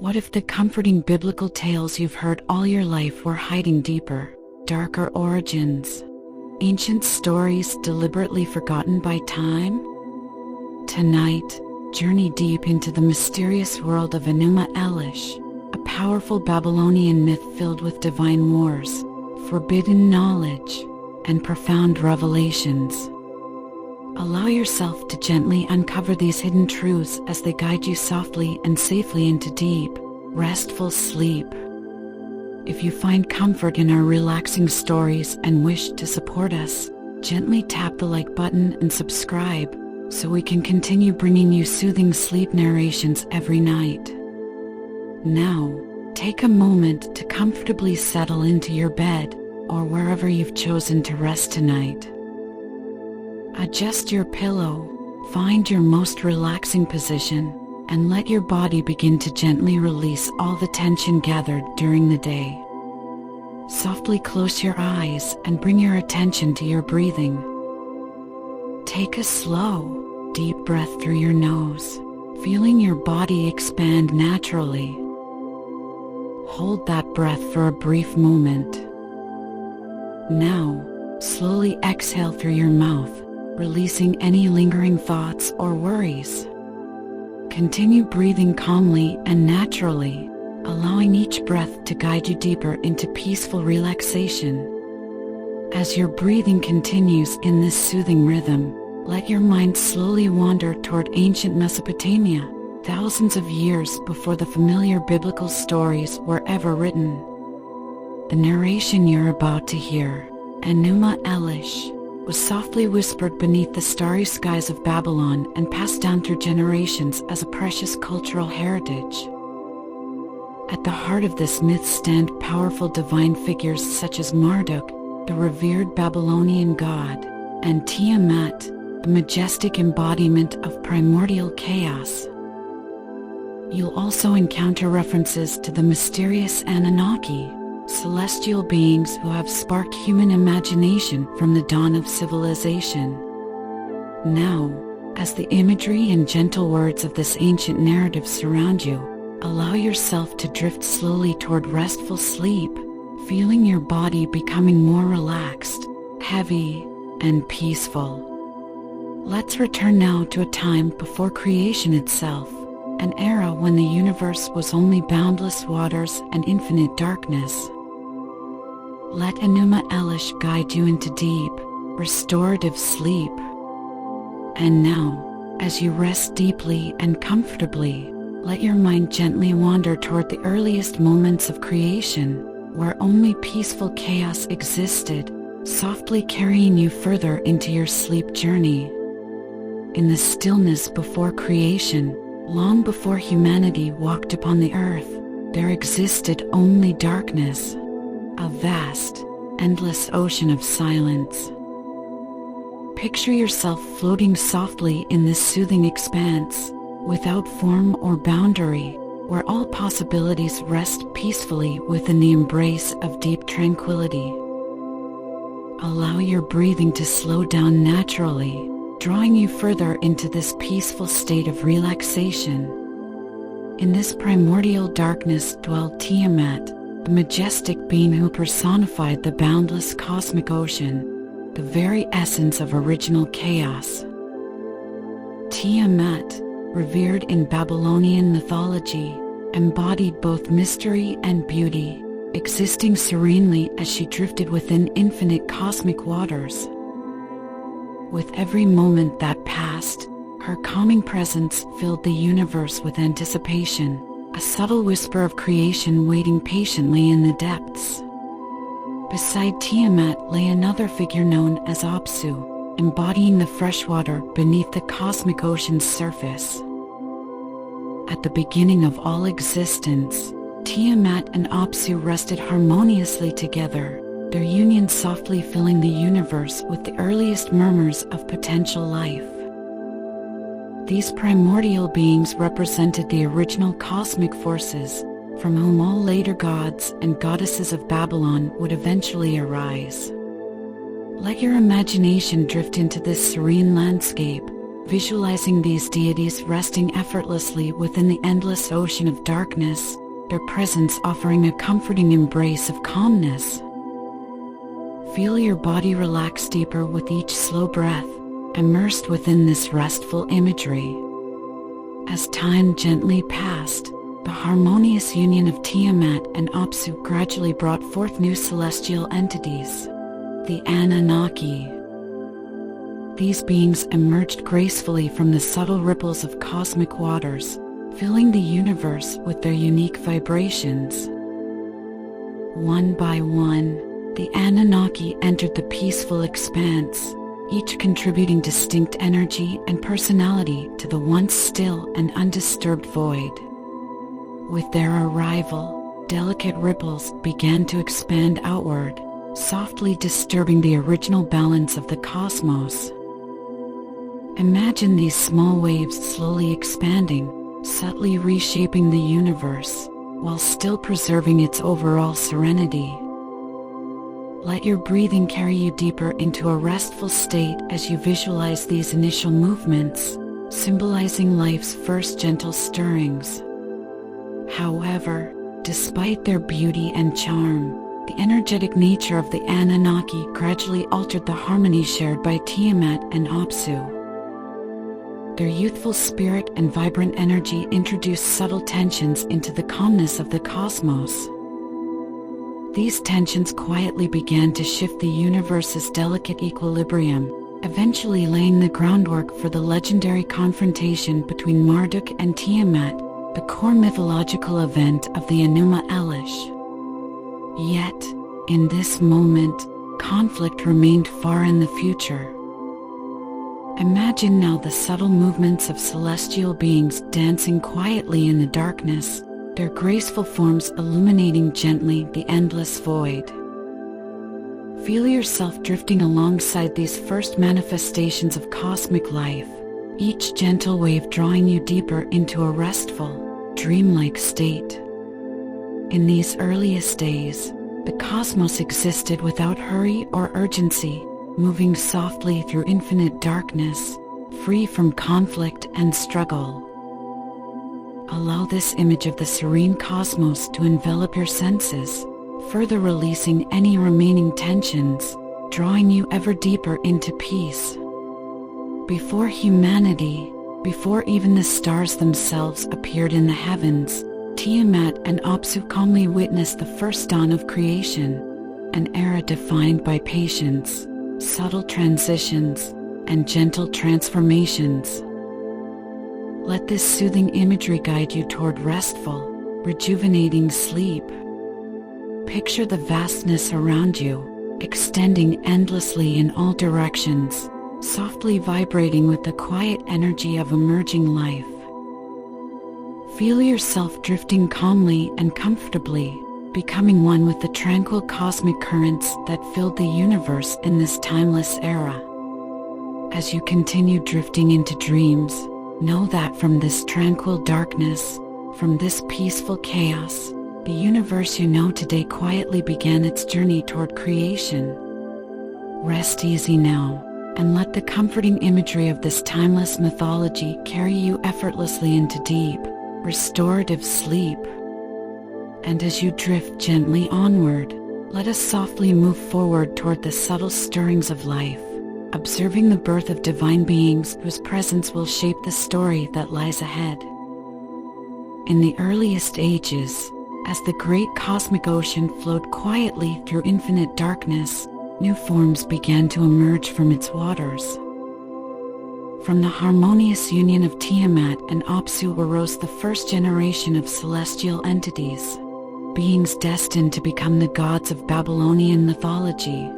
What if the comforting biblical tales you've heard all your life were hiding deeper, darker origins? Ancient stories deliberately forgotten by time? Tonight, journey deep into the mysterious world of Enuma Elish, a powerful Babylonian myth filled with divine wars, forbidden knowledge, and profound revelations. Allow yourself to gently uncover these hidden truths as they guide you softly and safely into deep, restful sleep. If you find comfort in our relaxing stories and wish to support us, gently tap the like button and subscribe so we can continue bringing you soothing sleep narrations every night. Now, take a moment to comfortably settle into your bed or wherever you've chosen to rest tonight. Adjust your pillow, find your most relaxing position, and let your body begin to gently release all the tension gathered during the day. Softly close your eyes and bring your attention to your breathing. Take a slow, deep breath through your nose, feeling your body expand naturally. Hold that breath for a brief moment. Now, slowly exhale through your mouth, releasing any lingering thoughts or worries. Continue breathing calmly and naturally, allowing each breath to guide you deeper into peaceful relaxation. As your breathing continues in this soothing rhythm, let your mind slowly wander toward ancient Mesopotamia, thousands of years before the familiar biblical stories were ever written. The narration you're about to hear, Enuma Elish, was softly whispered beneath the starry skies of Babylon and passed down through generations as a precious cultural heritage. At the heart of this myth stand powerful divine figures such as Marduk, the revered Babylonian god, and Tiamat, the majestic embodiment of primordial chaos. You'll also encounter references to the mysterious Anunnaki, celestial beings who have sparked human imagination from the dawn of civilization. Now, as the imagery and gentle words of this ancient narrative surround you, allow yourself to drift slowly toward restful sleep, feeling your body becoming more relaxed, heavy, and peaceful. Let's return now to a time before creation itself, an era when the universe was only boundless waters and infinite darkness. Let Enuma Elish guide you into deep, restorative sleep. And now, as you rest deeply and comfortably, let your mind gently wander toward the earliest moments of creation, where only peaceful chaos existed, softly carrying you further into your sleep journey. In the stillness before creation, long before humanity walked upon the earth, there existed only darkness, a vast, endless ocean of silence. Picture yourself floating softly in this soothing expanse, without form or boundary, where all possibilities rest peacefully within the embrace of deep tranquility. Allow your breathing to slow down naturally, drawing you further into this peaceful state of relaxation. In this primordial darkness dwelled Tiamat, the majestic being who personified the boundless cosmic ocean, the very essence of original chaos. Tiamat, revered in Babylonian mythology, embodied both mystery and beauty, existing serenely as she drifted within infinite cosmic waters. With every moment that passed, her calming presence filled the universe with anticipation, a subtle whisper of creation waiting patiently in the depths. Beside Tiamat lay another figure known as Apsu, embodying the freshwater beneath the cosmic ocean's surface. At the beginning of all existence, Tiamat and Apsu rested harmoniously together, their union softly filling the universe with the earliest murmurs of potential life. These primordial beings represented the original cosmic forces, from whom all later gods and goddesses of Babylon would eventually arise. Let your imagination drift into this serene landscape, Visualizing these deities resting effortlessly within the endless ocean of darkness, their presence offering a comforting embrace of calmness. Feel your body relax deeper with each slow breath, immersed within this restful imagery. As time gently passed, the harmonious union of Tiamat and Apsu gradually brought forth new celestial entities, the Anunnaki. These beings emerged gracefully from the subtle ripples of cosmic waters, filling the universe with their unique vibrations. One by one, the Anunnaki entered the peaceful expanse, each contributing distinct energy and personality to the once still and undisturbed void. With their arrival, delicate ripples began to expand outward, softly disturbing the original balance of the cosmos. Imagine these small waves slowly expanding, subtly reshaping the universe, while still preserving its overall serenity. Let your breathing carry you deeper into a restful state as you visualize these initial movements, symbolizing life's first gentle stirrings. However, despite their beauty and charm, the energetic nature of the Anunnaki gradually altered the harmony shared by Tiamat and Apsu. Their youthful spirit and vibrant energy introduced subtle tensions into the calmness of the cosmos. These tensions quietly began to shift the universe's delicate equilibrium, eventually laying the groundwork for the legendary confrontation between Marduk and Tiamat, the core mythological event of the Enuma Elish. Yet, in this moment, conflict remained far in the future. Imagine now the subtle movements of celestial beings dancing quietly in the darkness, their graceful forms illuminating gently the endless void. Feel yourself drifting alongside these first manifestations of cosmic life, each gentle wave drawing you deeper into a restful, dreamlike state. In these earliest days, the cosmos existed without hurry or urgency, moving softly through infinite darkness, free from conflict and struggle. Allow this image of the serene cosmos to envelop your senses, further releasing any remaining tensions, drawing you ever deeper into peace. Before humanity, before even the stars themselves appeared in the heavens, Tiamat and Apsu calmly witnessed the first dawn of creation, an era defined by patience, subtle transitions, and gentle transformations. Let this soothing imagery guide you toward restful, rejuvenating sleep. Picture the vastness around you, extending endlessly in all directions, softly vibrating with the quiet energy of emerging life. Feel yourself drifting calmly and comfortably, becoming one with the tranquil cosmic currents that filled the universe in this timeless era. As you continue drifting into dreams, know that from this tranquil darkness, from this peaceful chaos, the universe you know today quietly began its journey toward creation. Rest easy now, and let the comforting imagery of this timeless mythology carry you effortlessly into deep, restorative sleep. And as you drift gently onward, let us softly move forward toward the subtle stirrings of life, observing the birth of divine beings whose presence will shape the story that lies ahead. In the earliest ages, as the great cosmic ocean flowed quietly through infinite darkness, new forms began to emerge from its waters. From the harmonious union of Tiamat and Apsu arose the first generation of celestial entities, beings destined to become the gods of Babylonian mythology.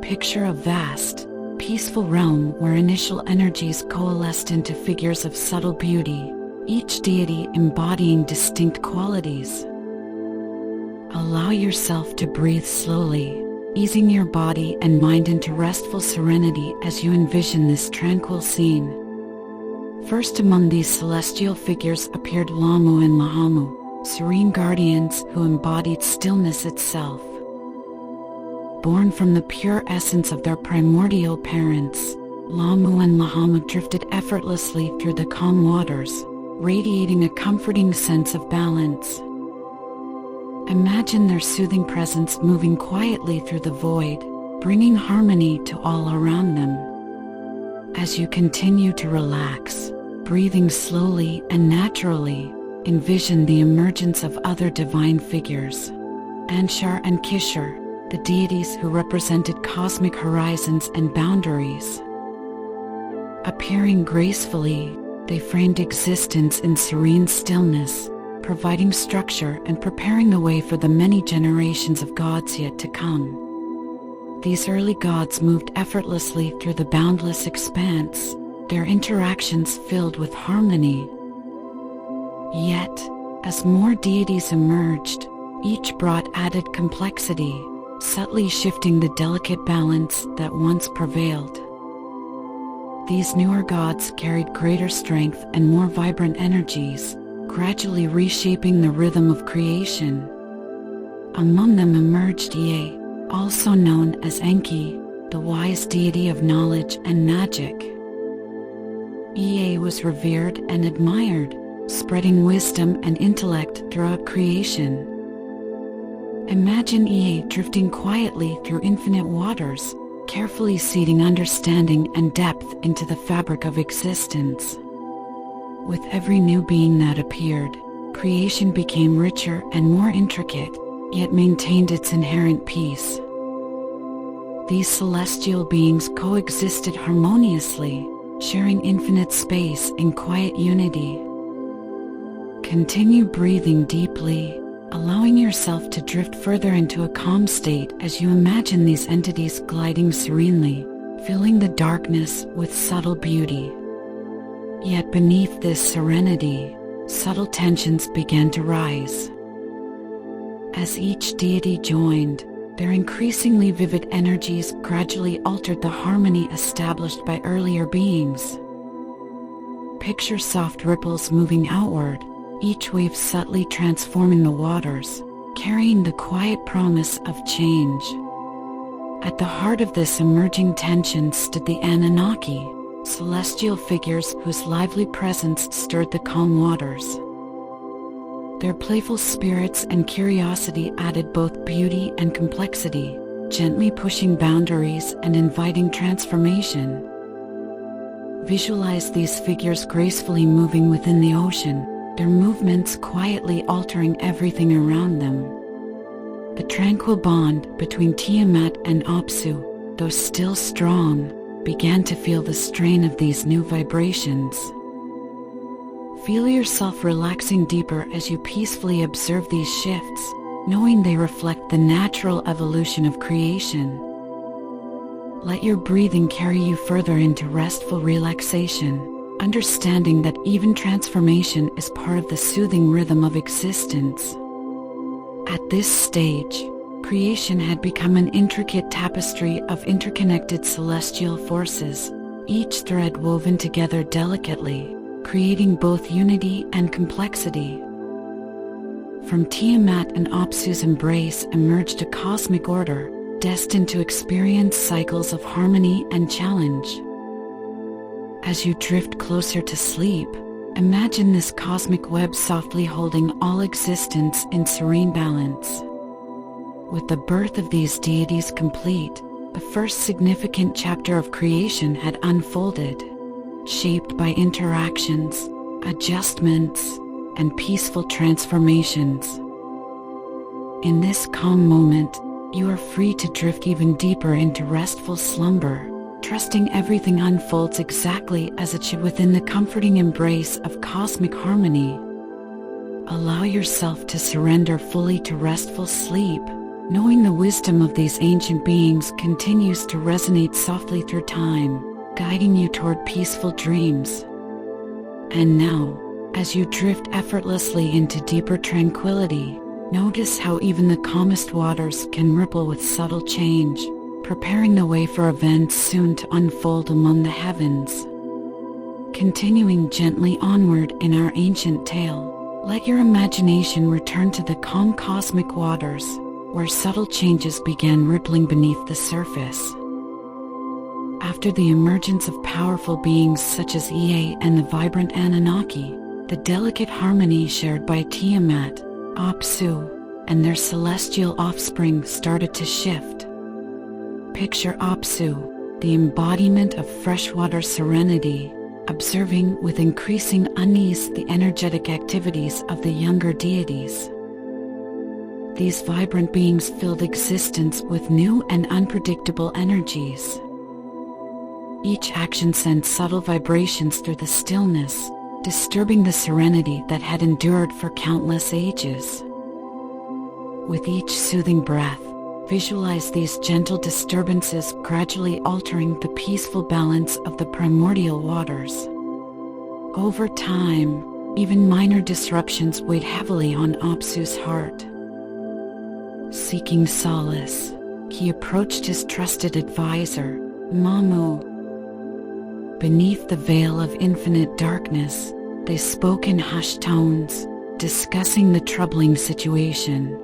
Picture a vast, peaceful realm where initial energies coalesced into figures of subtle beauty, each deity embodying distinct qualities. Allow yourself to breathe slowly, easing your body and mind into restful serenity as you envision this tranquil scene. First among these celestial figures appeared Lamu and Mahamu, serene guardians who embodied stillness itself. Born from the pure essence of their primordial parents, Lamu and Lahama drifted effortlessly through the calm waters, radiating a comforting sense of balance. Imagine their soothing presence moving quietly through the void, bringing harmony to all around them. As you continue to relax, breathing slowly and naturally, envision the emergence of other divine figures. Anshar and Kishar, the deities who represented cosmic horizons and boundaries. Appearing gracefully, they framed existence in serene stillness, providing structure and preparing the way for the many generations of gods yet to come. These early gods moved effortlessly through the boundless expanse, their interactions filled with harmony. Yet, as more deities emerged, each brought added complexity, subtly shifting the delicate balance that once prevailed. These newer gods carried greater strength and more vibrant energies, gradually reshaping the rhythm of creation. Among them emerged Ea, also known as Enki, the wise deity of knowledge and magic. Ea was revered and admired, spreading wisdom and intellect throughout creation. Imagine Ea drifting quietly through infinite waters, carefully seeding understanding and depth into the fabric of existence. With every new being that appeared, creation became richer and more intricate, yet maintained its inherent peace. These celestial beings coexisted harmoniously, sharing infinite space in quiet unity. Continue breathing deeply, allowing yourself to drift further into a calm state as you imagine these entities gliding serenely, filling the darkness with subtle beauty. Yet beneath this serenity, subtle tensions began to rise. As each deity joined, their increasingly vivid energies gradually altered the harmony established by earlier beings. Picture soft ripples moving outward, each wave subtly transforming the waters, carrying the quiet promise of change. At the heart of this emerging tension stood the Anunnaki, celestial figures whose lively presence stirred the calm waters. Their playful spirits and curiosity added both beauty and complexity, gently pushing boundaries and inviting transformation. Visualize these figures gracefully moving within the ocean, their movements quietly altering everything around them. The tranquil bond between Tiamat and Apsu, though still strong, began to feel the strain of these new vibrations. Feel yourself relaxing deeper as you peacefully observe these shifts, knowing they reflect the natural evolution of creation. Let your breathing carry you further into restful relaxation, understanding that even transformation is part of the soothing rhythm of existence. At this stage, creation had become an intricate tapestry of interconnected celestial forces, each thread woven together delicately, creating both unity and complexity. From Tiamat and Apsu's embrace emerged a cosmic order, destined to experience cycles of harmony and challenge. As you drift closer to sleep, imagine this cosmic web softly holding all existence in serene balance. With the birth of these deities complete, the first significant chapter of creation had unfolded, shaped by interactions, adjustments, and peaceful transformations. In this calm moment, you are free to drift even deeper into restful slumber, trusting everything unfolds exactly as it should within the comforting embrace of cosmic harmony. Allow yourself to surrender fully to restful sleep, knowing the wisdom of these ancient beings continues to resonate softly through time, guiding you toward peaceful dreams. And now, as you drift effortlessly into deeper tranquility, notice how even the calmest waters can ripple with subtle change, preparing the way for events soon to unfold among the heavens. Continuing gently onward in our ancient tale, let your imagination return to the calm cosmic waters, where subtle changes began rippling beneath the surface. After the emergence of powerful beings such as Ea and the vibrant Anunnaki, the delicate harmony shared by Tiamat, Apsu, and their celestial offspring started to shift. Picture Apsu, the embodiment of freshwater serenity, observing with increasing unease the energetic activities of the younger deities. These vibrant beings filled existence with new and unpredictable energies. Each action sent subtle vibrations through the stillness, disturbing the serenity that had endured for countless ages. With each soothing breath, visualize these gentle disturbances gradually altering the peaceful balance of the primordial waters. Over time, even minor disruptions weighed heavily on Apsu's heart. Seeking solace, he approached his trusted advisor, Mamu. Beneath the veil of infinite darkness, they spoke in hushed tones, discussing the troubling situation.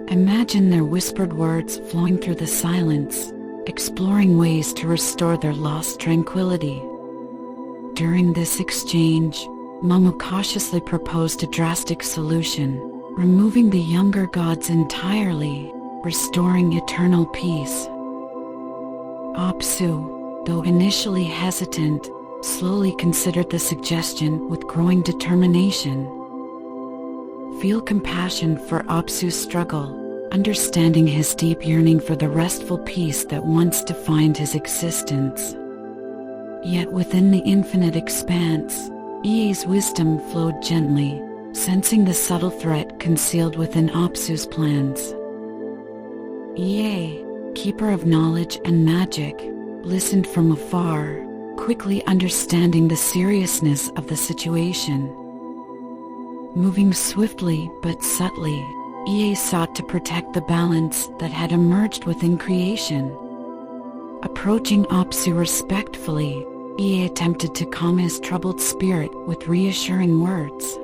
Imagine their whispered words flowing through the silence, exploring ways to restore their lost tranquility. During this exchange, Mamu cautiously proposed a drastic solution, removing the younger gods entirely, restoring eternal peace. Apsu, though initially hesitant, slowly considered the suggestion with growing determination. Feel compassion for Apsu's struggle, understanding his deep yearning for the restful peace that once defined his existence. Yet within the infinite expanse, Ea's wisdom flowed gently, sensing the subtle threat concealed within Apsu's plans. Ea, keeper of knowledge and magic, listened from afar, quickly understanding the seriousness of the situation. Moving swiftly but subtly, Ea sought to protect the balance that had emerged within creation. Approaching Apsu respectfully, Ea attempted to calm his troubled spirit with reassuring words.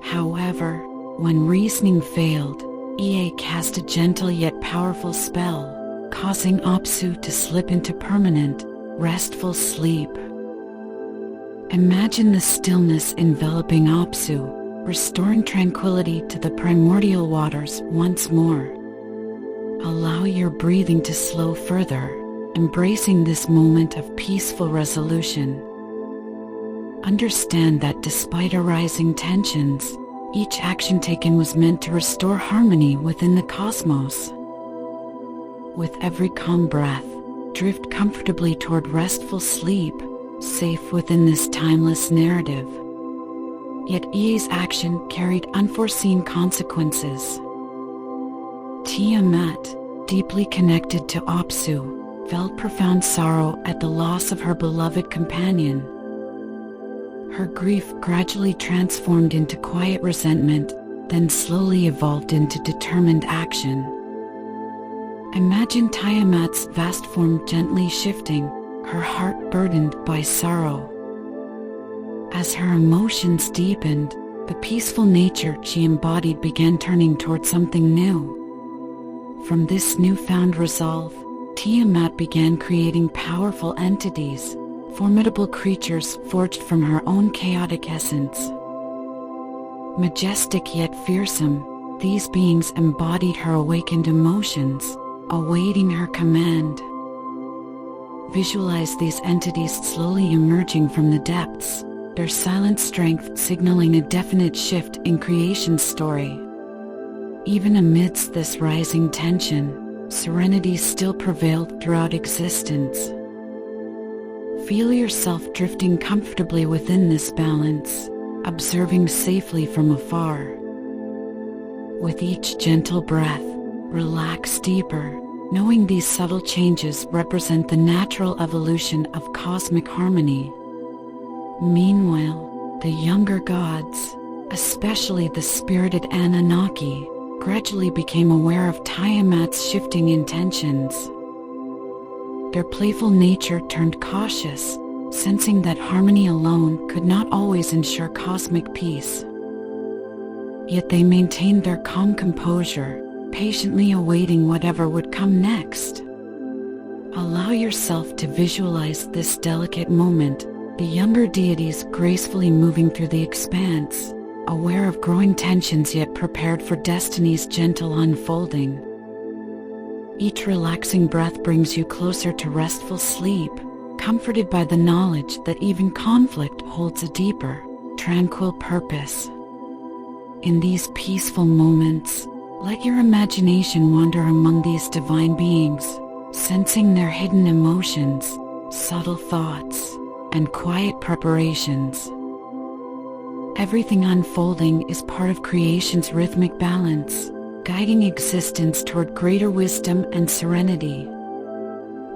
However, when reasoning failed, Ea cast a gentle yet powerful spell, causing Apsu to slip into permanent, restful sleep. Imagine the stillness enveloping Apsu, restoring tranquility to the primordial waters once more. Allow your breathing to slow further, embracing this moment of peaceful resolution. Understand that despite arising tensions, each action taken was meant to restore harmony within the cosmos. With every calm breath, drift comfortably toward restful sleep, safe within this timeless narrative. Yet Ea's action carried unforeseen consequences. Tiamat, deeply connected to Apsu, felt profound sorrow at the loss of her beloved companion. Her grief gradually transformed into quiet resentment, then slowly evolved into determined action. Imagine Tiamat's vast form gently shifting, her heart burdened by sorrow. As her emotions deepened, the peaceful nature she embodied began turning toward something new. From this newfound resolve, Tiamat began creating powerful entities, formidable creatures forged from her own chaotic essence. Majestic yet fearsome, these beings embodied her awakened emotions, awaiting her command. Visualize these entities slowly emerging from the depths, their silent strength signaling a definite shift in creation's story. Even amidst this rising tension, serenity still prevailed throughout existence. Feel yourself drifting comfortably within this balance, observing safely from afar. With each gentle breath, relax deeper, knowing these subtle changes represent the natural evolution of cosmic harmony. Meanwhile, the younger gods, especially the spirited Anunnaki, gradually became aware of Tiamat's shifting intentions. Their playful nature turned cautious, sensing that harmony alone could not always ensure cosmic peace. Yet they maintained their calm composure, patiently awaiting whatever would come next. Allow yourself to visualize this delicate moment, the younger deities gracefully moving through the expanse, aware of growing tensions yet prepared for destiny's gentle unfolding. Each relaxing breath brings you closer to restful sleep, comforted by the knowledge that even conflict holds a deeper, tranquil purpose. In these peaceful moments, let your imagination wander among these divine beings, sensing their hidden emotions, subtle thoughts, and quiet preparations. Everything unfolding is part of creation's rhythmic balance, guiding existence toward greater wisdom and serenity.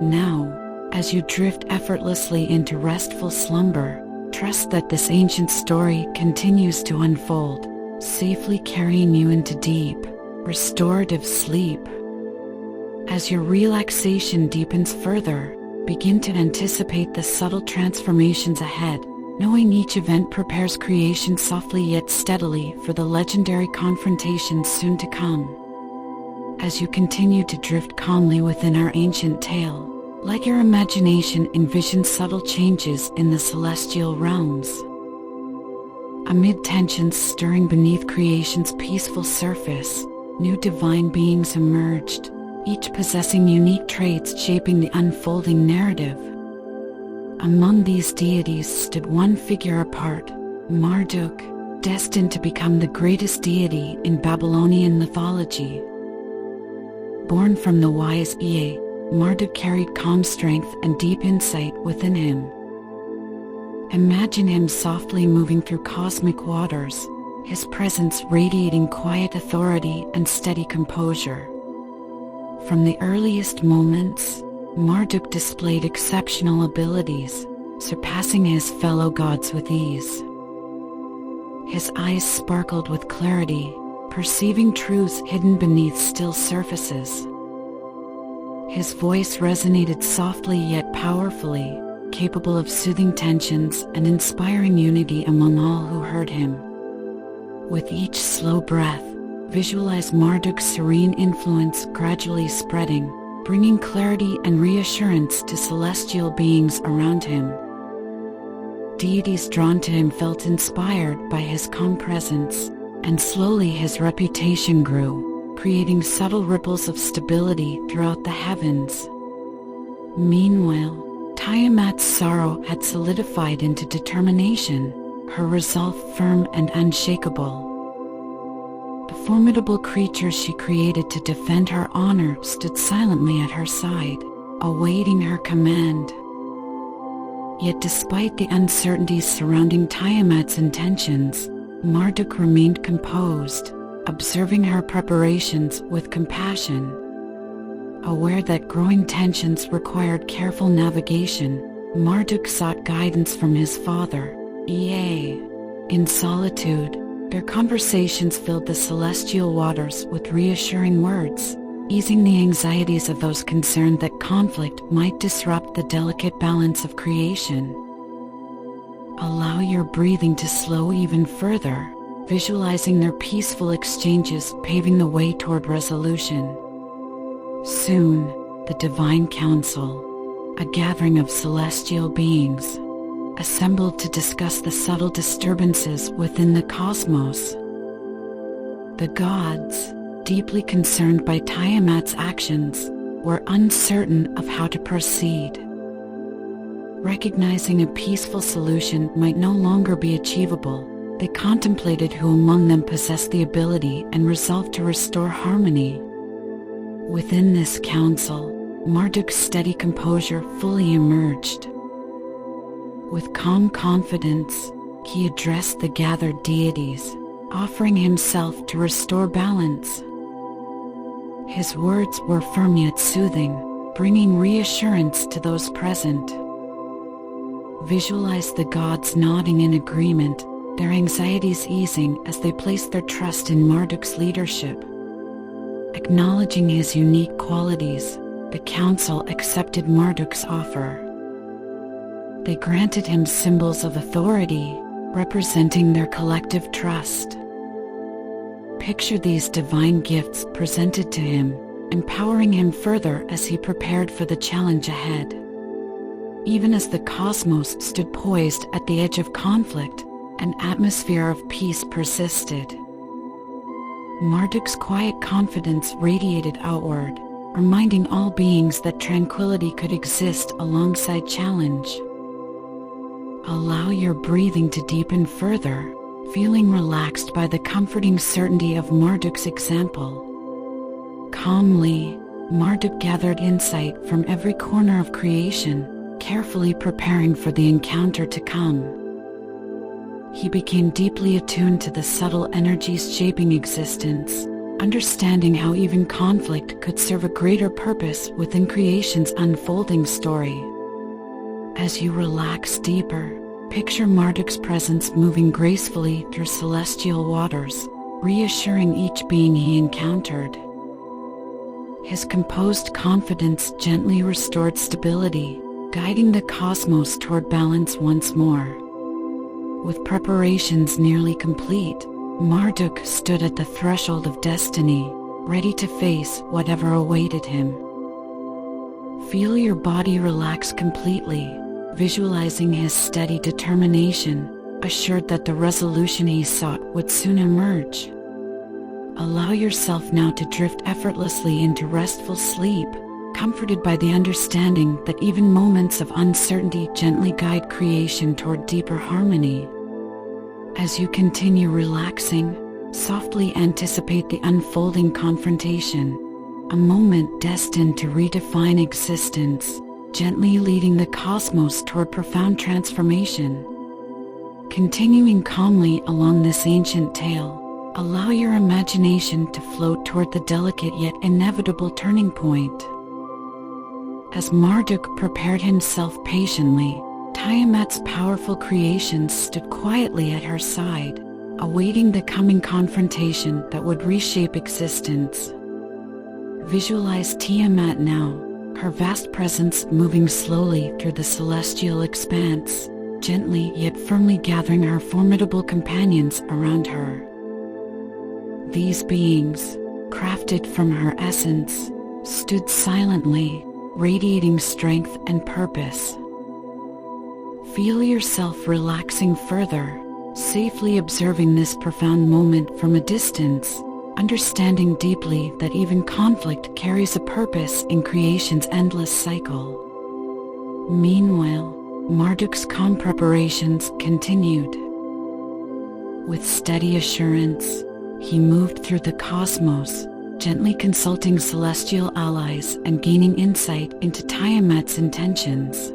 Now, as you drift effortlessly into restful slumber, trust that this ancient story continues to unfold, safely carrying you into deep, restorative sleep. As your relaxation deepens further, begin to anticipate the subtle transformations ahead, knowing each event prepares creation softly yet steadily for the legendary confrontations soon to come. As you continue to drift calmly within our ancient tale, let your imagination envision subtle changes in the celestial realms. Amid tensions stirring beneath creation's peaceful surface, new divine beings emerged, each possessing unique traits shaping the unfolding narrative. Among these deities stood one figure apart, Marduk, destined to become the greatest deity in Babylonian mythology. Born from the wise Ea, Marduk carried calm strength and deep insight within him. Imagine him softly moving through cosmic waters, his presence radiating quiet authority and steady composure. From the earliest moments, Marduk displayed exceptional abilities, surpassing his fellow gods with ease. His eyes sparkled with clarity, perceiving truths hidden beneath still surfaces. His voice resonated softly yet powerfully, capable of soothing tensions and inspiring unity among all who heard him. With each slow breath, visualize Marduk's serene influence gradually spreading, bringing clarity and reassurance to celestial beings around him. Deities drawn to him felt inspired by his calm presence, and slowly his reputation grew, creating subtle ripples of stability throughout the heavens. Meanwhile, Tiamat's sorrow had solidified into determination, her resolve firm and unshakable. The formidable creature she created to defend her honor stood silently at her side, awaiting her command. Yet despite the uncertainties surrounding Tiamat's intentions, Marduk remained composed, observing her preparations with compassion. Aware that growing tensions required careful navigation, Marduk sought guidance from his father, Ea. In solitude, their conversations filled the celestial waters with reassuring words, easing the anxieties of those concerned that conflict might disrupt the delicate balance of creation. Allow your breathing to slow even further, visualizing their peaceful exchanges paving the way toward resolution. Soon, the Divine Council, a gathering of celestial beings, assembled to discuss the subtle disturbances within the cosmos. The gods, deeply concerned by Tiamat's actions, were uncertain of how to proceed. Recognizing a peaceful solution might no longer be achievable, they contemplated who among them possessed the ability and resolved to restore harmony. Within this council, Marduk's steady composure fully emerged. With calm confidence, he addressed the gathered deities, offering himself to restore balance. His words were firm yet soothing, bringing reassurance to those present. Visualize the gods nodding in agreement, their anxieties easing as they placed their trust in Marduk's leadership. Acknowledging his unique qualities, the council accepted Marduk's offer. They granted him symbols of authority, representing their collective trust. Picture these divine gifts presented to him, empowering him further as he prepared for the challenge ahead. Even as the cosmos stood poised at the edge of conflict, an atmosphere of peace persisted. Marduk's quiet confidence radiated outward, reminding all beings that tranquility could exist alongside challenge. Allow your breathing to deepen further, feeling relaxed by the comforting certainty of Marduk's example. Calmly, Marduk gathered insight from every corner of creation, carefully preparing for the encounter to come. He became deeply attuned to the subtle energies shaping existence, understanding how even conflict could serve a greater purpose within creation's unfolding story. As you relax deeper, picture Marduk's presence moving gracefully through celestial waters, reassuring each being he encountered. His composed confidence gently restored stability, guiding the cosmos toward balance once more. With preparations nearly complete, Marduk stood at the threshold of destiny, ready to face whatever awaited him. Feel your body relax completely, visualizing his steady determination, assured that the resolution he sought would soon emerge. Allow yourself now to drift effortlessly into restful sleep, comforted by the understanding that even moments of uncertainty gently guide creation toward deeper harmony. As you continue relaxing, softly anticipate the unfolding confrontation, a moment destined to redefine existence, gently leading the cosmos toward profound transformation. Continuing calmly along this ancient tale, allow your imagination to float toward the delicate yet inevitable turning point. As Marduk prepared himself patiently, Tiamat's powerful creations stood quietly at her side, awaiting the coming confrontation that would reshape existence. Visualize Tiamat now, her vast presence moving slowly through the celestial expanse, gently yet firmly gathering her formidable companions around her. These beings, crafted from her essence, stood silently, radiating strength and purpose. Feel yourself relaxing further, safely observing this profound moment from a distance, understanding deeply that even conflict carries a purpose in creation's endless cycle. Meanwhile, Marduk's calm preparations continued. With steady assurance, he moved through the cosmos, gently consulting celestial allies and gaining insight into Tiamat's intentions.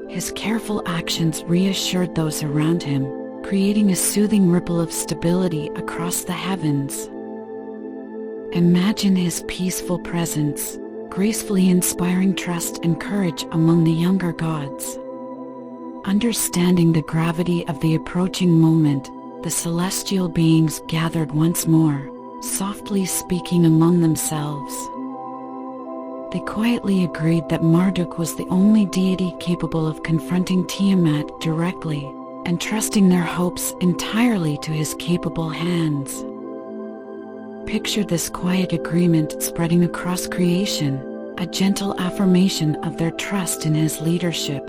His careful actions reassured those around him, creating a soothing ripple of stability across the heavens. Imagine his peaceful presence, gracefully inspiring trust and courage among the younger gods. Understanding the gravity of the approaching moment, the celestial beings gathered once more, softly speaking among themselves. They quietly agreed that Marduk was the only deity capable of confronting Tiamat directly, entrusting their hopes entirely to his capable hands. Picture this quiet agreement spreading across creation, a gentle affirmation of their trust in his leadership.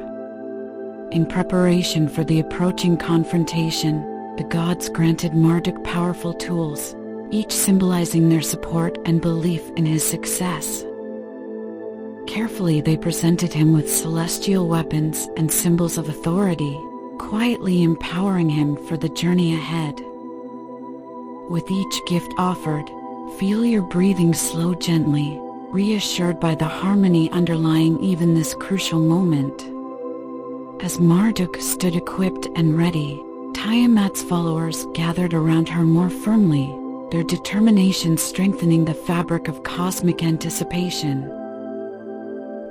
In preparation for the approaching confrontation, the gods granted Marduk powerful tools, each symbolizing their support and belief in his success. Carefully they presented him with celestial weapons and symbols of authority, quietly empowering him for the journey ahead. With each gift offered, feel your breathing slow gently, reassured by the harmony underlying even this crucial moment. As Marduk stood equipped and ready, Tiamat's followers gathered around her more firmly, their determination strengthening the fabric of cosmic anticipation.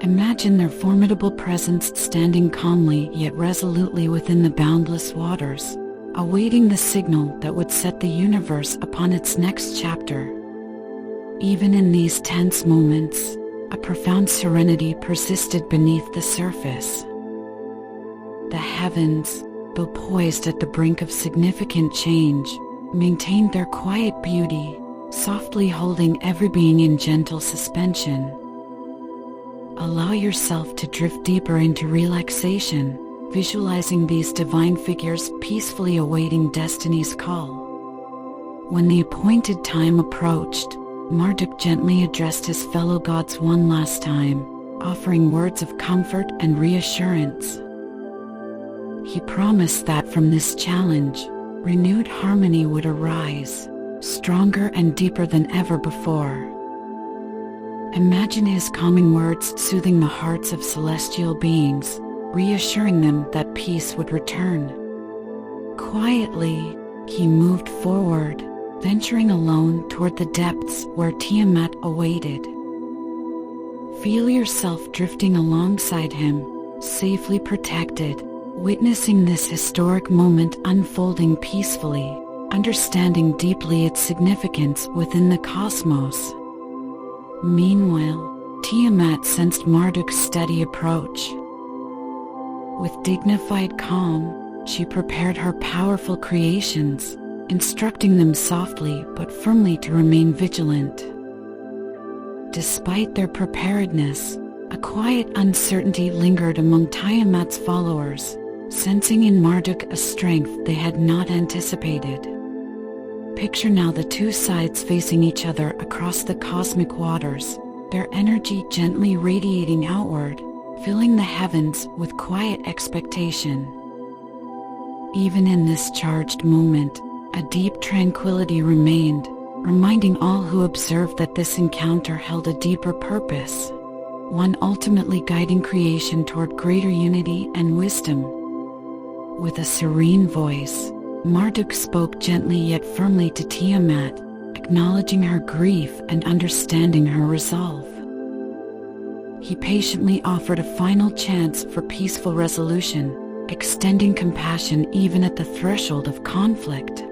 Imagine their formidable presence standing calmly yet resolutely within the boundless waters, awaiting the signal that would set the universe upon its next chapter. Even in these tense moments, a profound serenity persisted beneath the surface. The heavens, though poised at the brink of significant change, maintained their quiet beauty, softly holding every being in gentle suspension. Allow yourself to drift deeper into relaxation, visualizing these divine figures peacefully awaiting destiny's call. When the appointed time approached, Marduk gently addressed his fellow gods one last time, offering words of comfort and reassurance. He promised that from this challenge, renewed harmony would arise, stronger and deeper than ever before. Imagine his calming words soothing the hearts of celestial beings, reassuring them that peace would return. Quietly, he moved forward, venturing alone toward the depths where Tiamat awaited. Feel yourself drifting alongside him, safely protected, witnessing this historic moment unfolding peacefully, understanding deeply its significance within the cosmos. Meanwhile, Tiamat sensed Marduk's steady approach. With dignified calm, she prepared her powerful creations, instructing them softly but firmly to remain vigilant. Despite their preparedness, a quiet uncertainty lingered among Tiamat's followers, sensing in Marduk a strength they had not anticipated. Picture now the two sides facing each other across the cosmic waters, their energy gently radiating outward, filling the heavens with quiet expectation. Even in this charged moment, a deep tranquility remained, reminding all who observed that this encounter held a deeper purpose, one ultimately guiding creation toward greater unity and wisdom. With a serene voice, Marduk spoke gently yet firmly to Tiamat, acknowledging her grief and understanding her resolve. He patiently offered a final chance for peaceful resolution, extending compassion even at the threshold of conflict.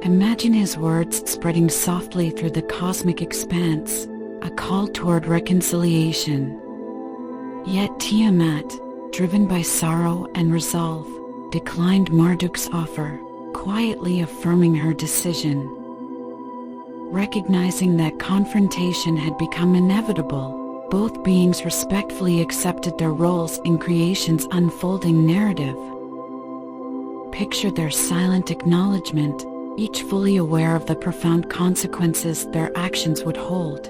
Imagine his words spreading softly through the cosmic expanse, a call toward reconciliation. Yet Tiamat, driven by sorrow and resolve, declined Marduk's offer, quietly affirming her decision. Recognizing that confrontation had become inevitable, both beings respectfully accepted their roles in creation's unfolding narrative. Picture their silent acknowledgement, each fully aware of the profound consequences their actions would hold.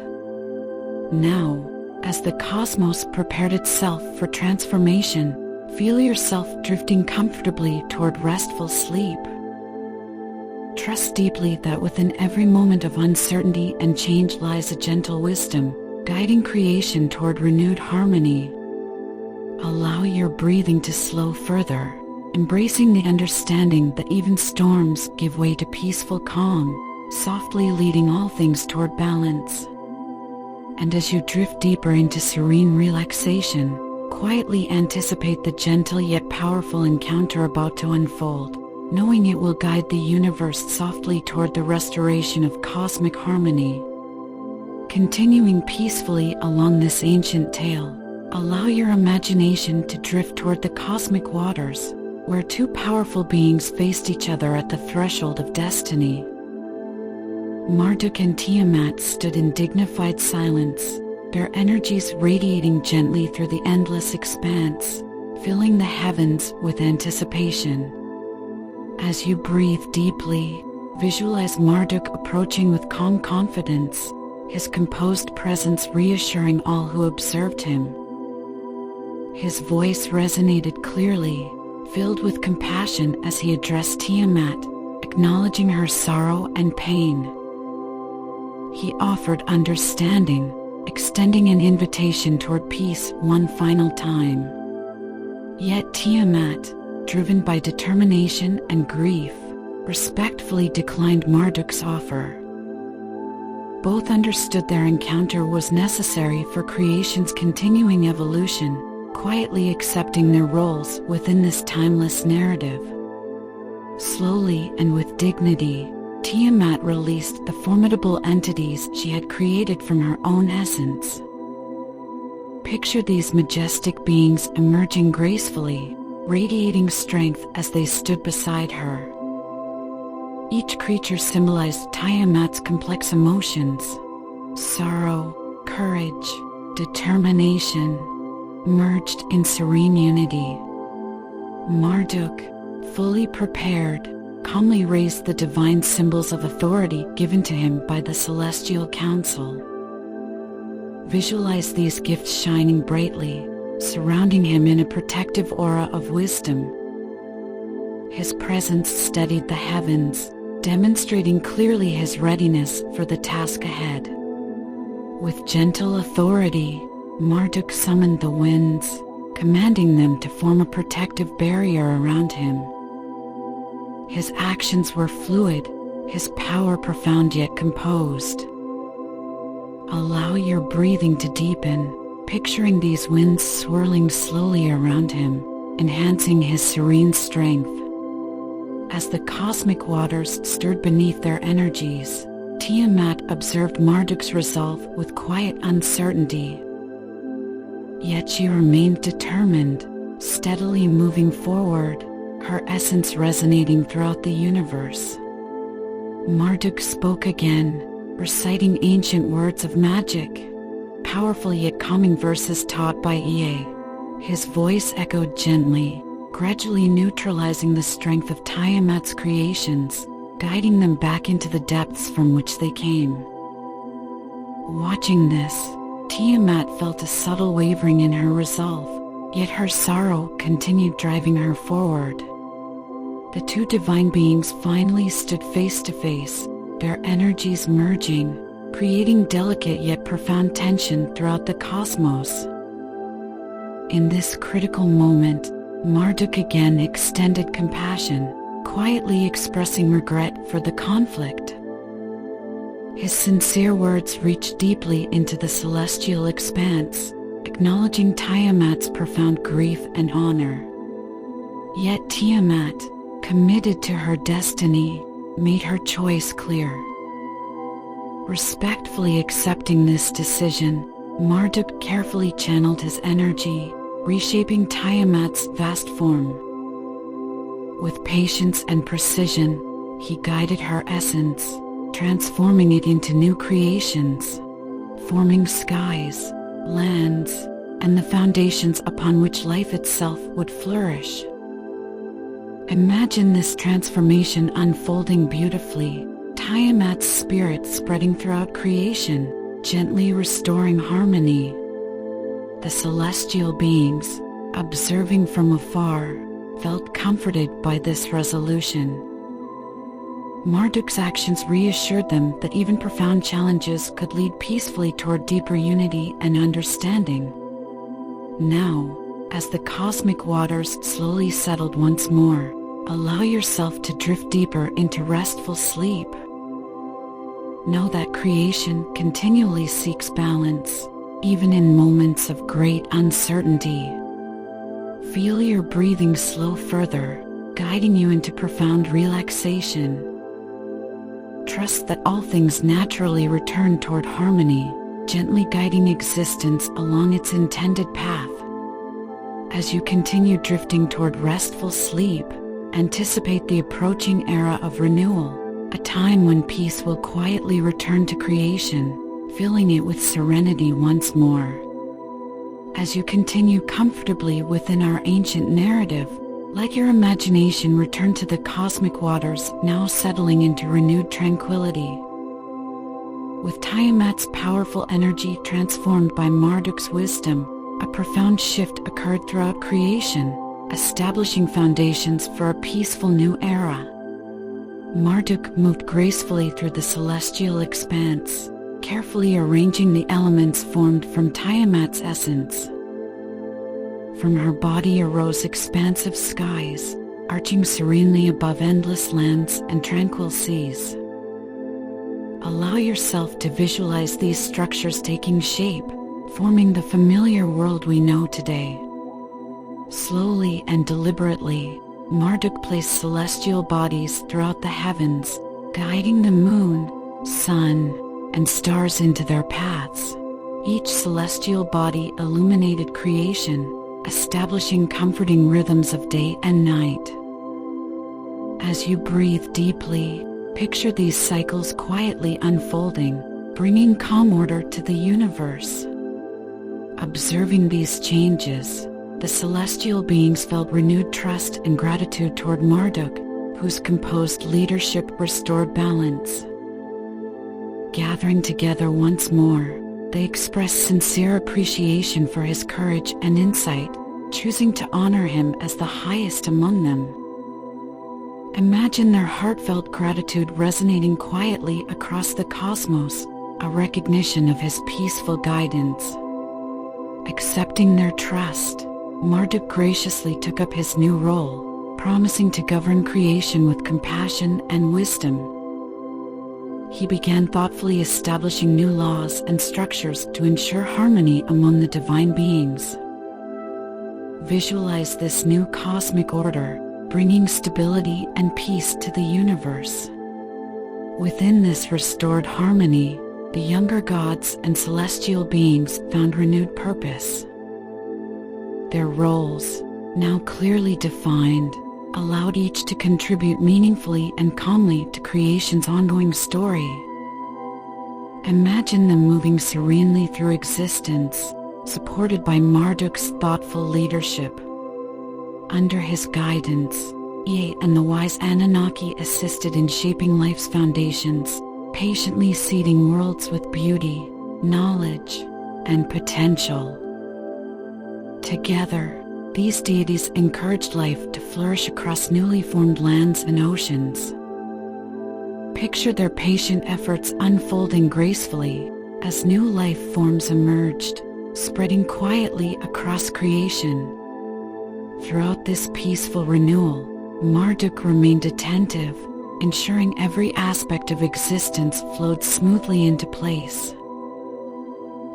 Now, as the cosmos prepared itself for transformation, feel yourself drifting comfortably toward restful sleep. Trust deeply that within every moment of uncertainty and change lies a gentle wisdom, guiding creation toward renewed harmony. Allow your breathing to slow further, embracing the understanding that even storms give way to peaceful calm, softly leading all things toward balance. And as you drift deeper into serene relaxation, quietly anticipate the gentle yet powerful encounter about to unfold, knowing it will guide the universe softly toward the restoration of cosmic harmony. Continuing peacefully along this ancient tale, allow your imagination to drift toward the cosmic waters, where two powerful beings faced each other at the threshold of destiny. Marduk and Tiamat stood in dignified silence, their energies radiating gently through the endless expanse, filling the heavens with anticipation. As you breathe deeply, visualize Marduk approaching with calm confidence, his composed presence reassuring all who observed him. His voice resonated clearly, filled with compassion as he addressed Tiamat, acknowledging her sorrow and pain. He offered understanding, extending an invitation toward peace one final time. Yet Tiamat, driven by determination and grief, respectfully declined Marduk's offer. Both understood their encounter was necessary for creation's continuing evolution, quietly accepting their roles within this timeless narrative. Slowly and with dignity, Tiamat released the formidable entities she had created from her own essence. Picture these majestic beings emerging gracefully, radiating strength as they stood beside her. Each creature symbolized Tiamat's complex emotions: sorrow, courage, determination, merged in serene unity. Marduk, fully prepared, calmly raised the divine symbols of authority given to him by the Celestial Council. Visualize these gifts shining brightly, surrounding him in a protective aura of wisdom. His presence steadied the heavens, demonstrating clearly his readiness for the task ahead. With gentle authority, Marduk summoned the winds, commanding them to form a protective barrier around him. His actions were fluid, his power profound yet composed. Allow your breathing to deepen, picturing these winds swirling slowly around him, enhancing his serene strength. As the cosmic waters stirred beneath their energies, Tiamat observed Marduk's resolve with quiet uncertainty. Yet she remained determined, steadily moving forward, her essence resonating throughout the universe. Marduk spoke again, reciting ancient words of magic, powerful yet calming verses taught by Ea. His voice echoed gently, gradually neutralizing the strength of Tiamat's creations, guiding them back into the depths from which they came. Watching this, Tiamat felt a subtle wavering in her resolve, yet her sorrow continued driving her forward. The two divine beings finally stood face to face, their energies merging, creating delicate yet profound tension throughout the cosmos. In this critical moment, Marduk again extended compassion, quietly expressing regret for the conflict. His sincere words reached deeply into the celestial expanse, acknowledging Tiamat's profound grief and honor. Yet Tiamat, committed to her destiny, made her choice clear. Respectfully accepting this decision, Marduk carefully channeled his energy, reshaping Tiamat's vast form. With patience and precision, he guided her essence, transforming it into new creations, forming skies, lands, and the foundations upon which life itself would flourish. Imagine this transformation unfolding beautifully, Tiamat's spirit spreading throughout creation, gently restoring harmony. The celestial beings, observing from afar, felt comforted by this resolution. Marduk's actions reassured them that even profound challenges could lead peacefully toward deeper unity and understanding. Now, as the cosmic waters slowly settled once more, allow yourself to drift deeper into restful sleep. Know that creation continually seeks balance, even in moments of great uncertainty. Feel your breathing slow further, guiding you into profound relaxation. Trust that all things naturally return toward harmony, gently guiding existence along its intended path. As you continue drifting toward restful sleep, anticipate the approaching era of renewal, a time when peace will quietly return to creation, filling it with serenity once more. As you continue comfortably within our ancient narrative, let your imagination return to the cosmic waters now settling into renewed tranquility. With Tiamat's powerful energy transformed by Marduk's wisdom, a profound shift occurred throughout creation, establishing foundations for a peaceful new era. Marduk moved gracefully through the celestial expanse, carefully arranging the elements formed from Tiamat's essence. From her body arose expansive skies, arching serenely above endless lands and tranquil seas. Allow yourself to visualize these structures taking shape, forming the familiar world we know today. Slowly and deliberately, Marduk placed celestial bodies throughout the heavens, guiding the moon, sun, and stars into their paths. Each celestial body illuminated creation, establishing comforting rhythms of day and night. As you breathe deeply, Picture these cycles quietly unfolding, bringing calm order to the universe. Observing these changes, the celestial beings felt renewed trust and gratitude toward Marduk, whose composed leadership restored balance. Gathering together once more, they expressed sincere appreciation for his courage and insight, choosing to honor him as the highest among them. Imagine their heartfelt gratitude resonating quietly across the cosmos, a recognition of his peaceful guidance. Accepting their trust, Marduk graciously took up his new role, promising to govern creation with compassion and wisdom. He began thoughtfully establishing new laws and structures to ensure harmony among the divine beings. Visualize this new cosmic order, bringing stability and peace to the universe. Within this restored harmony, the younger gods and celestial beings found renewed purpose. Their roles, now clearly defined, allowed each to contribute meaningfully and calmly to creation's ongoing story. Imagine them moving serenely through existence, supported by Marduk's thoughtful leadership. Under his guidance, Ea and the wise Anunnaki assisted in shaping life's foundations, patiently seeding worlds with beauty, knowledge, and potential. Together, these deities encouraged life to flourish across newly formed lands and oceans. Picture their patient efforts unfolding gracefully as new life forms emerged, spreading quietly across creation. Throughout this peaceful renewal, Marduk remained attentive, ensuring every aspect of existence flowed smoothly into place.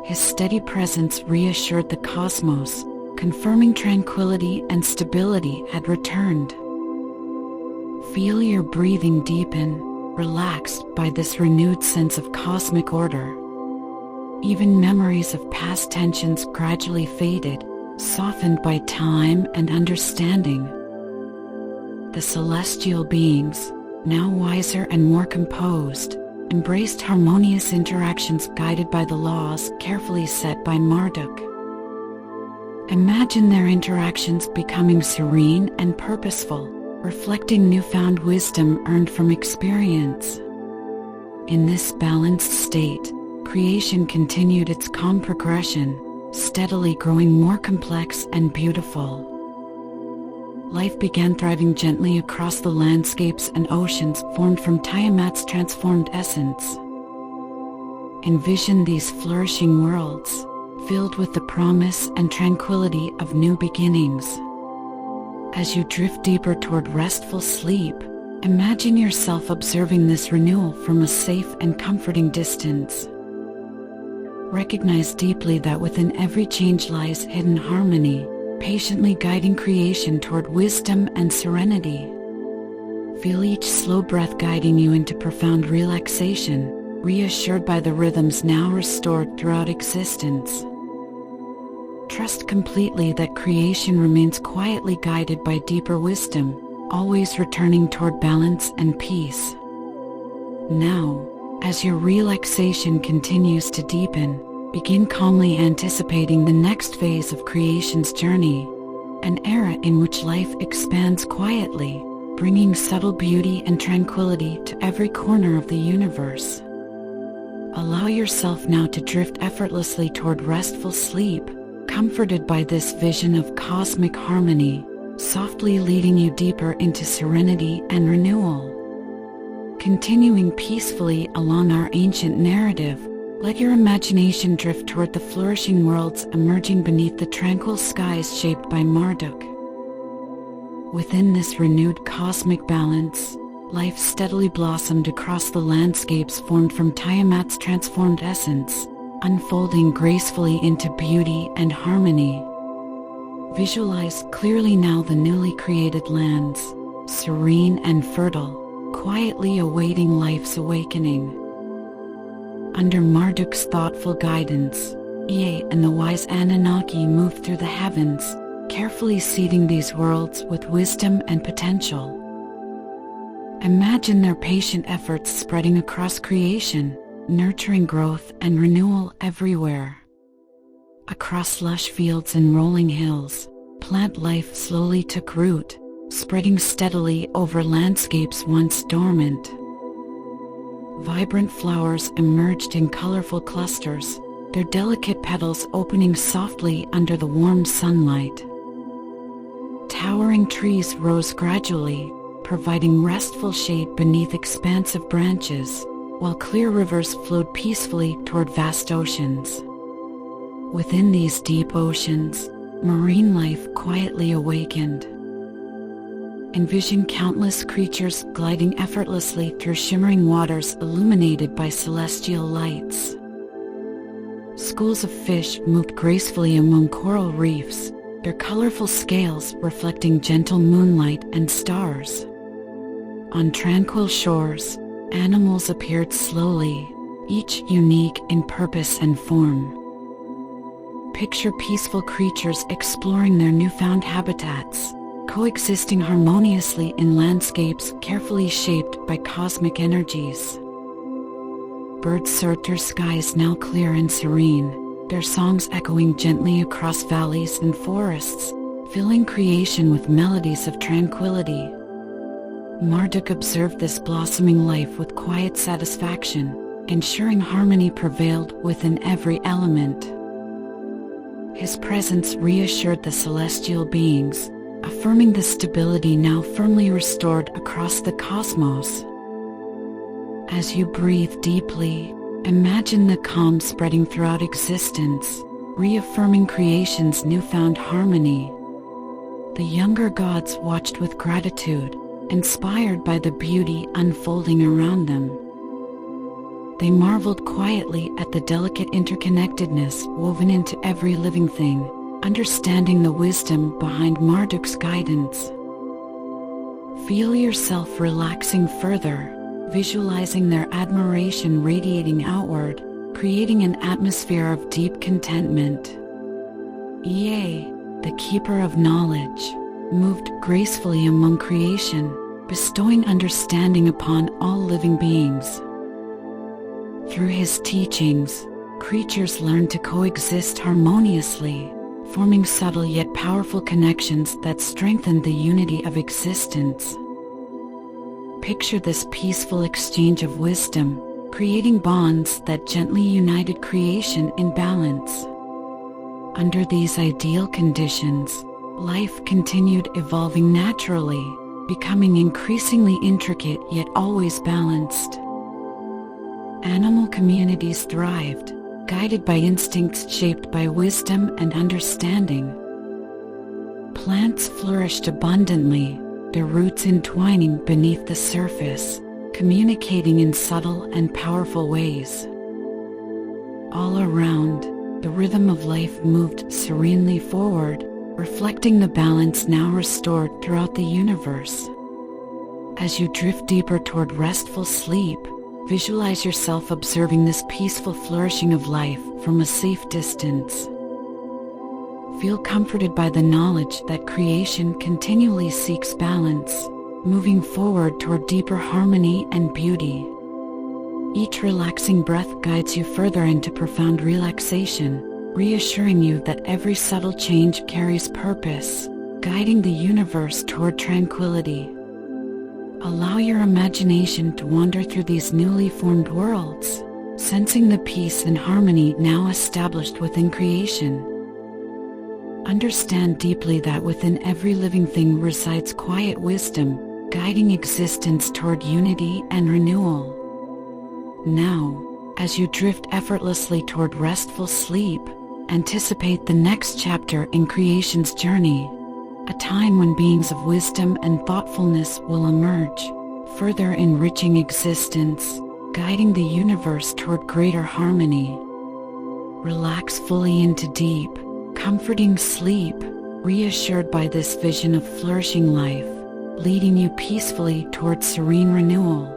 His steady presence reassured the cosmos, confirming tranquility and stability had returned. Feel your breathing deepen, relaxed by this renewed sense of cosmic order. Even memories of past tensions gradually faded, softened by time and understanding. The celestial beings, now wiser and more composed, embraced harmonious interactions guided by the laws carefully set by Marduk. Imagine their interactions becoming serene and purposeful, reflecting newfound wisdom earned from experience. In this balanced state, creation continued its calm progression, steadily growing more complex and beautiful. Life began thriving gently across the landscapes and oceans formed from Tiamat's transformed essence. Envision these flourishing worlds, filled with the promise and tranquility of new beginnings. As you drift deeper toward restful sleep, imagine yourself observing this renewal from a safe and comforting distance. Recognize deeply that within every change lies hidden harmony, patiently guiding creation toward wisdom and serenity. Feel each slow breath guiding you into profound relaxation, reassured by the rhythms now restored throughout existence. Trust completely that creation remains quietly guided by deeper wisdom, always returning toward balance and peace. Now, as your relaxation continues to deepen, begin calmly anticipating the next phase of creation's journey, an era in which life expands quietly, bringing subtle beauty and tranquility to every corner of the universe. Allow yourself now to drift effortlessly toward restful sleep, comforted by this vision of cosmic harmony, softly leading you deeper into serenity and renewal. Continuing peacefully along our ancient narrative, let your imagination drift toward the flourishing worlds emerging beneath the tranquil skies shaped by Marduk. Within this renewed cosmic balance, life steadily blossomed across the landscapes formed from Tiamat's transformed essence, unfolding gracefully into beauty and harmony. Visualize clearly now the newly created lands, serene and fertile, quietly awaiting life's awakening. Under Marduk's thoughtful guidance, Ea and the wise Anunnaki moved through the heavens, carefully seeding these worlds with wisdom and potential. Imagine their patient efforts spreading across creation, nurturing growth and renewal everywhere. Across lush fields and rolling hills, plant life slowly took root, spreading steadily over landscapes once dormant. Vibrant flowers emerged in colorful clusters, their delicate petals opening softly under the warm sunlight. Towering trees rose gradually, providing restful shade beneath expansive branches, while clear rivers flowed peacefully toward vast oceans. Within these deep oceans, marine life quietly awakened. Envision countless creatures gliding effortlessly through shimmering waters illuminated by celestial lights. Schools of fish moved gracefully among coral reefs, their colorful scales reflecting gentle moonlight and stars. On tranquil shores, animals appeared slowly, each unique in purpose and form. Picture peaceful creatures exploring their newfound habitats, coexisting harmoniously in landscapes carefully shaped by cosmic energies. Birds soared through skies now clear and serene, their songs echoing gently across valleys and forests, filling creation with melodies of tranquility. Marduk observed this blossoming life with quiet satisfaction, ensuring harmony prevailed within every element. His presence reassured the celestial beings, affirming the stability now firmly restored across the cosmos. As you breathe deeply, imagine the calm spreading throughout existence, reaffirming creation's newfound harmony. The younger gods watched with gratitude, inspired by the beauty unfolding around them. They marveled quietly at the delicate interconnectedness woven into every living thing, understanding the wisdom behind Marduk's guidance. Feel yourself relaxing further, visualizing their admiration radiating outward, creating an atmosphere of deep contentment. Ea, the keeper of knowledge, moved gracefully among creation, bestowing understanding upon all living beings. Through his teachings, creatures learned to coexist harmoniously, forming subtle yet powerful connections that strengthened the unity of existence. Picture this peaceful exchange of wisdom, creating bonds that gently united creation in balance. Under these ideal conditions, life continued evolving naturally, becoming increasingly intricate yet always balanced. Animal communities thrived, guided by instincts shaped by wisdom and understanding. Plants flourished abundantly, their roots entwining beneath the surface, communicating in subtle and powerful ways. All around, the rhythm of life moved serenely forward, reflecting the balance now restored throughout the universe. As you drift deeper toward restful sleep, visualize yourself observing this peaceful flourishing of life from a safe distance. Feel comforted by the knowledge that creation continually seeks balance, moving forward toward deeper harmony and beauty. Each relaxing breath guides you further into profound relaxation, reassuring you that every subtle change carries purpose, guiding the universe toward tranquility. Allow your imagination to wander through these newly formed worlds, sensing the peace and harmony now established within creation. Understand deeply that within every living thing resides quiet wisdom, guiding existence toward unity and renewal. Now, as you drift effortlessly toward restful sleep, anticipate the next chapter in creation's journey, a time when beings of wisdom and thoughtfulness will emerge, further enriching existence, guiding the universe toward greater harmony. Relax fully into deep, comforting sleep, reassured by this vision of flourishing life, leading you peacefully toward serene renewal.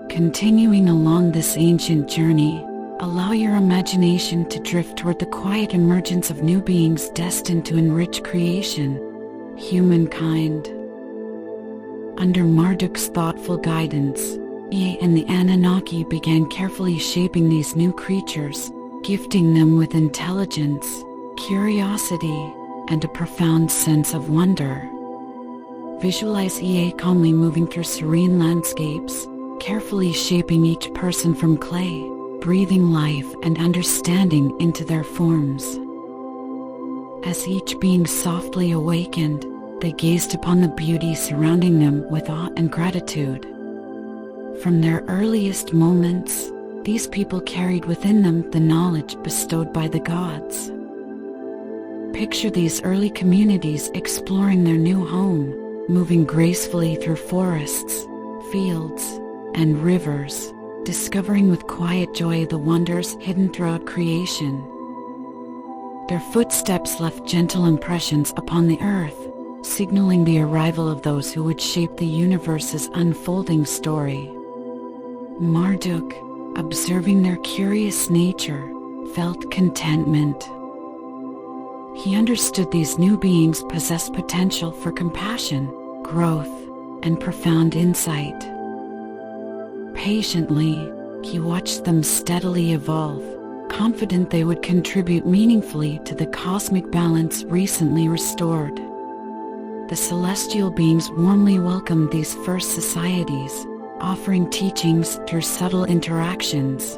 Continuing along this ancient journey, allow your imagination to drift toward the quiet emergence of new beings destined to enrich creation, humankind. Under Marduk's thoughtful guidance, Ea and the Anunnaki began carefully shaping these new creatures, gifting them with intelligence, curiosity, and a profound sense of wonder. Visualize Ea calmly moving through serene landscapes, carefully shaping each person from clay, breathing life and understanding into their forms. As each being softly awakened, they gazed upon the beauty surrounding them with awe and gratitude. From their earliest moments, these people carried within them the knowledge bestowed by the gods. Picture these early communities exploring their new home, moving gracefully through forests, fields, and rivers, discovering with quiet joy the wonders hidden throughout creation. Their footsteps left gentle impressions upon the earth, signaling the arrival of those who would shape the universe's unfolding story. Marduk, observing their curious nature, felt contentment. He understood these new beings possessed potential for compassion, growth, and profound insight. Patiently, he watched them steadily evolve, confident they would contribute meaningfully to the cosmic balance recently restored. The celestial beings warmly welcomed these first societies, offering teachings through subtle interactions.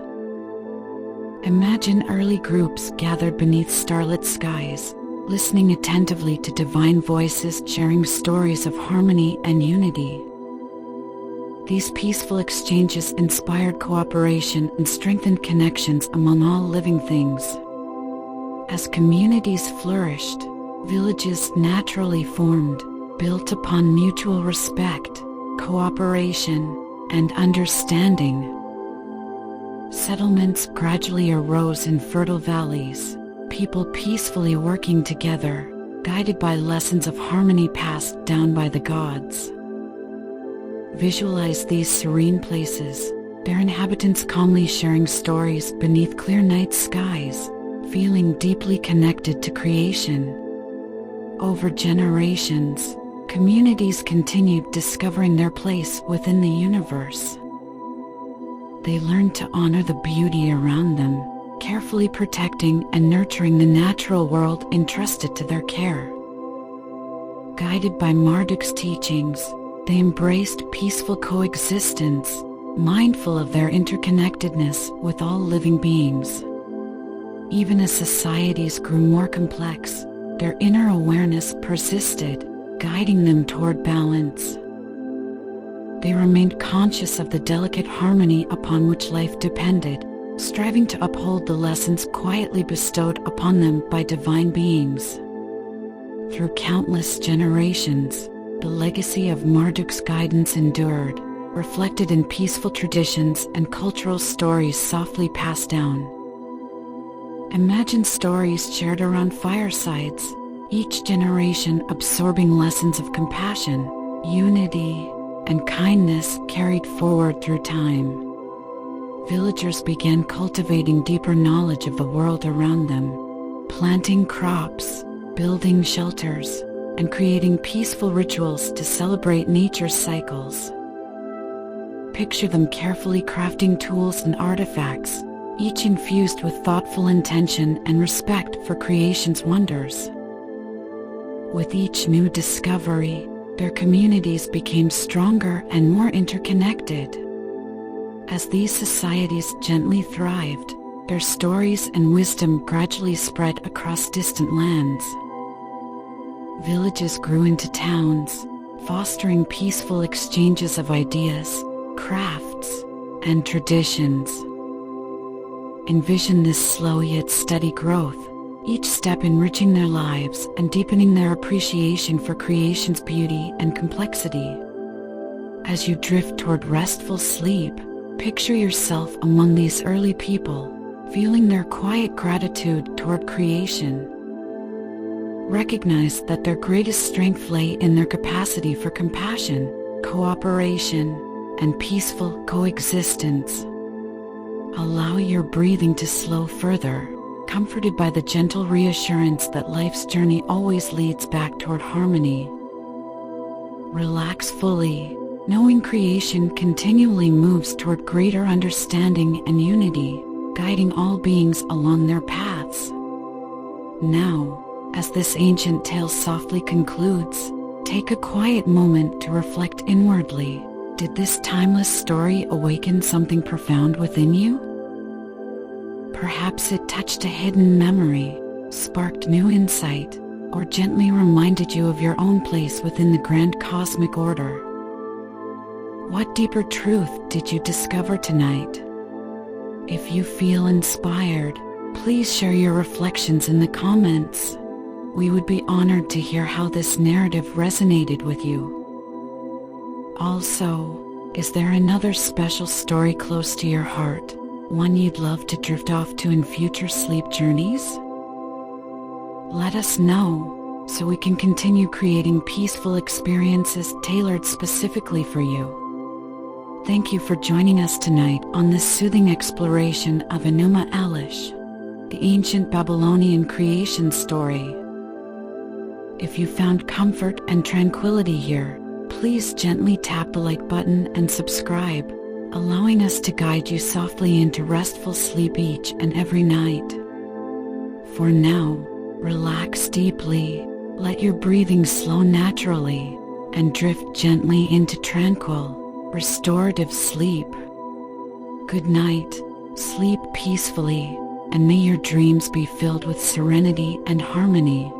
Imagine early groups gathered beneath starlit skies, listening attentively to divine voices sharing stories of harmony and unity. These peaceful exchanges inspired cooperation and strengthened connections among all living things. As communities flourished, villages naturally formed, built upon mutual respect, cooperation, and understanding. Settlements gradually arose in fertile valleys, people peacefully working together, guided by lessons of harmony passed down by the gods. Visualize these serene places, their inhabitants calmly sharing stories beneath clear night skies, feeling deeply connected to creation. Over generations, communities continued discovering their place within the universe. They learned to honor the beauty around them, carefully protecting and nurturing the natural world entrusted to their care. Guided by Marduk's teachings, they embraced peaceful coexistence, mindful of their interconnectedness with all living beings. Even as societies grew more complex, their inner awareness persisted, guiding them toward balance. They remained conscious of the delicate harmony upon which life depended, striving to uphold the lessons quietly bestowed upon them by divine beings. Through countless generations, the legacy of Marduk's guidance endured, reflected in peaceful traditions and cultural stories softly passed down. Imagine stories shared around firesides, each generation absorbing lessons of compassion, unity, and kindness carried forward through time. Villagers began cultivating deeper knowledge of the world around them, planting crops, building shelters, and creating peaceful rituals to celebrate nature's cycles. Picture them carefully crafting tools and artifacts, each infused with thoughtful intention and respect for creation's wonders. With each new discovery, their communities became stronger and more interconnected. As these societies gently thrived, their stories and wisdom gradually spread across distant lands. Villages grew into towns, fostering peaceful exchanges of ideas, crafts, and traditions. Envision this slow yet steady growth, each step enriching their lives and deepening their appreciation for creation's beauty and complexity. As you drift toward restful sleep, picture yourself among these early people, feeling their quiet gratitude toward creation. Recognize that their greatest strength lay in their capacity for compassion, cooperation, and peaceful coexistence. Allow your breathing to slow further, comforted by the gentle reassurance that life's journey always leads back toward harmony. Relax fully, knowing creation continually moves toward greater understanding and unity, guiding all beings along their paths. Now, as this ancient tale softly concludes, take a quiet moment to reflect inwardly. Did this timeless story awaken something profound within you? Perhaps it touched a hidden memory, sparked new insight, or gently reminded you of your own place within the grand cosmic order. What deeper truth did you discover tonight? If you feel inspired, please share your reflections in the comments. We would be honored to hear how this narrative resonated with you. Also, is there another special story close to your heart, one you'd love to drift off to in future sleep journeys? Let us know, so we can continue creating peaceful experiences tailored specifically for you. Thank you for joining us tonight on this soothing exploration of Enuma Elish, the ancient Babylonian creation story. If you found comfort and tranquility here, please gently tap the like button and subscribe, allowing us to guide you softly into restful sleep each and every night. For now, relax deeply, let your breathing slow naturally, and drift gently into tranquil, restorative sleep. Good night, sleep peacefully, and may your dreams be filled with serenity and harmony.